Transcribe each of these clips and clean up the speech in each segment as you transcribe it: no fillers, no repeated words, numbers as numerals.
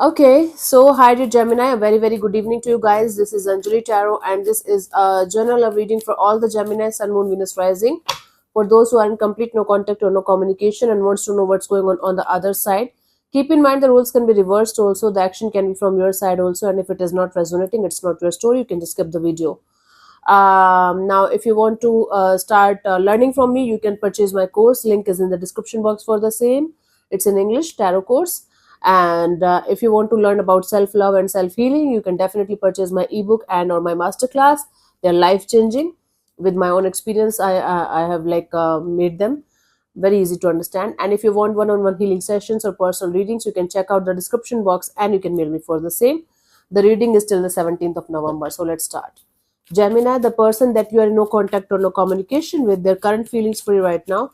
Okay, so hi dear Gemini, a very good evening to you guys. This is Anjali Tarot, and this is a journal of reading for all the Gemini, Sun, Moon, Venus, Rising. For those who are in complete no contact or no communication and wants to know what's going on the other side, keep in mind the roles can be reversed also. The action can be from your side also, and if it is not resonating, it's not your story. You can just skip the video. Now, if you want to start learning from me, you can purchase my course. Link is in the description box for the same. It's in English tarot course. And if you want to learn about self love and self healing, you can definitely purchase my ebook and or my masterclass. They're life changing. With my own experience, I have made them very easy to understand. And if you want one-on-one healing sessions or personal readings, you can check out the description box and you can mail me for the same. The reading is till the 17th of November. So let's start. Gemini, the person that you are in no contact or no communication with, their current feelings for you right now.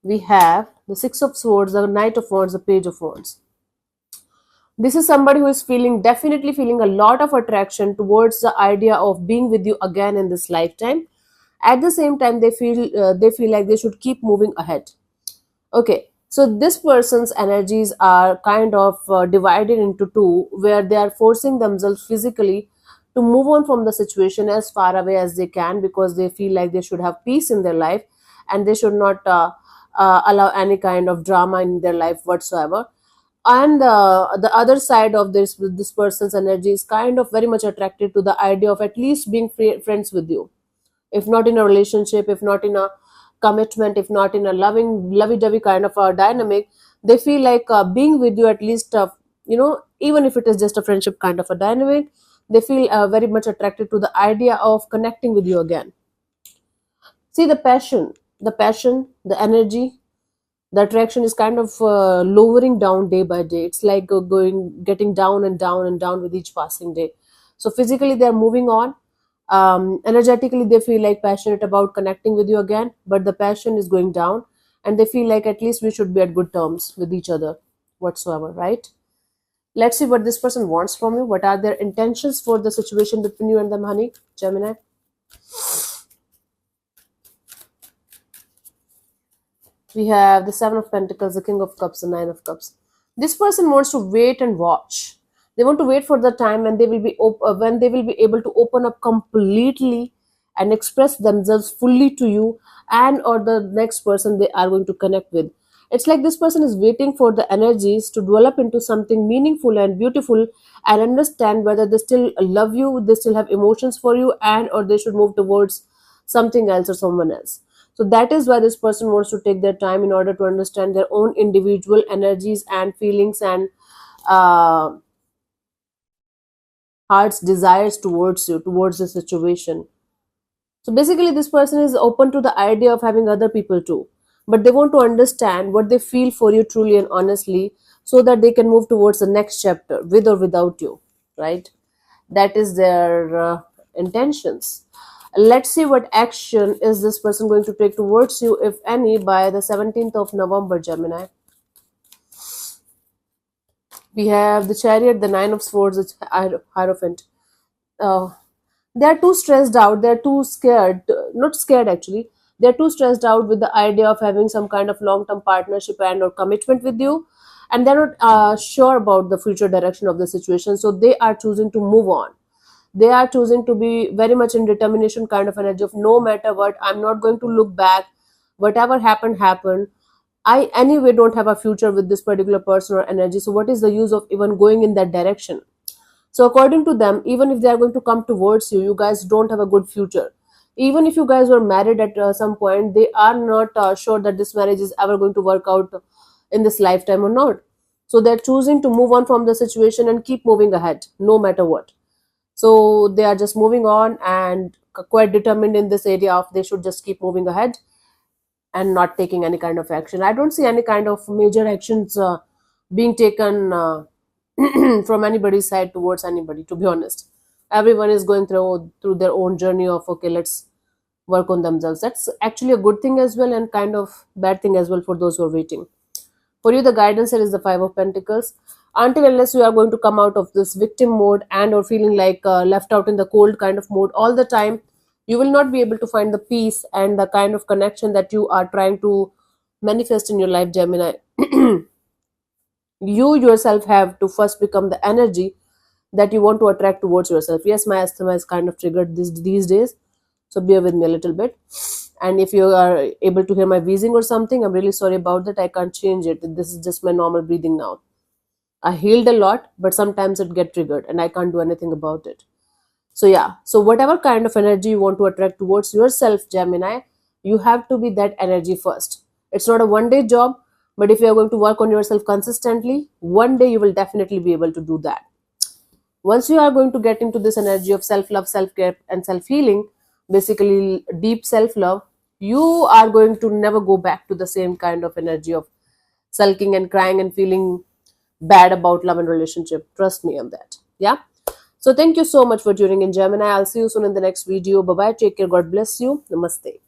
We have the Six of Swords, the Knight of Wands, the Page of Wands. This is somebody who is definitely feeling a lot of attraction towards the idea of being with you again in this lifetime. At the same time, they feel like they should keep moving ahead. Okay, so this person's energies are kind of divided into two, where they are forcing themselves physically to move on from the situation as far away as they can, because they feel like they should have peace in their life and they should not allow any kind of drama in their life whatsoever. And the other side of this person's energy is kind of very much attracted to the idea of at least being friends with you, if not in a relationship, if not in a commitment, if not in a lovey-dovey kind of a dynamic. They feel like being with you at least, even if it is just a friendship kind of a dynamic, they feel very much attracted to the idea of connecting with you again. See, the energy, the attraction is kind of lowering down day by day. It's like getting down and down and down with each passing day. So physically they're moving on. Energetically they feel like passionate about connecting with you again, but the passion is going down, and they feel like at least we should be at good terms with each other whatsoever, right? Let's see what this person wants from you. What are their intentions for the situation between you and them, honey? Gemini. We have the Seven of Pentacles, the King of Cups, the Nine of Cups. This person wants to wait and watch. They want to wait for the time when they will be when they will be able to open up completely and express themselves fully to you and or the next person they are going to connect with. It's like this person is waiting for the energies to develop into something meaningful and beautiful, and understand whether they still love you, they still have emotions for you, and or they should move towards something else or someone else. So that is why this person wants to take their time in order to understand their own individual energies and feelings and uh, heart's desires towards you, towards the situation. So basically, this person is open to the idea of having other people too, but they want to understand what they feel for you truly and honestly, so that they can move towards the next chapter with or without you, right? That is their intentions. Let's see what action is this person going to take towards you, if any, by the 17th of November, Gemini. We have the Chariot, the Nine of Swords, the Hierophant. Uh, they are too stressed out. They are too scared. Not scared, actually. They are too stressed out with the idea of having some kind of long-term partnership and or commitment with you, and they're not sure about the future direction of the situation. So they are choosing to move on. They are choosing to be very much in determination kind of energy of no matter what, I'm not going to look back. Whatever happened. I anyway don't have a future with this particular person or energy, so what is the use of even going in that direction? So according to them, even if they are going to come towards you, you guys don't have a good future. Even if you guys were married at some point, they are not sure that this marriage is ever going to work out in this lifetime or not. So they're choosing to move on from the situation and keep moving ahead no matter what. So they are just moving on and quite determined in this area of they should just keep moving ahead and not taking any kind of action. I don't see any kind of major actions being taken from anybody's side towards anybody, to be honest. Everyone is going through their own journey of okay, let's work on themselves. That's actually a good thing as well, and kind of bad thing as well for those who are waiting. For you, the guidance here is the Five of Pentacles. Until unless you are going to come out of this victim mode and or feeling like left out in the cold kind of mode all the time, you will not be able to find the peace and the kind of connection that you are trying to manifest in your life, Gemini. You yourself have to first become the energy that you want to attract towards yourself. Yes, my asthma is kind of triggered these days, so bear with me a little bit. And if you are able to hear my wheezing or something, I'm really sorry about that. I can't change it. This is just my normal breathing now. I healed a lot, but sometimes it get triggered and I can't do anything about it. So yeah, so whatever kind of energy you want to attract towards yourself, Gemini, you have to be that energy first. It's not a one day job, but if you are going to work on yourself consistently, one day you will definitely be able to do that. Once you are going to get into this energy of self love, self care, and self healing, basically deep self love, you are going to never go back to the same kind of energy of sulking and crying and feeling bad about love and relationship. Trust me on that. Yeah. So thank you so much for tuning in, Gemini. I'll see you soon in the next video. Bye bye. Take care. God bless you. Namaste.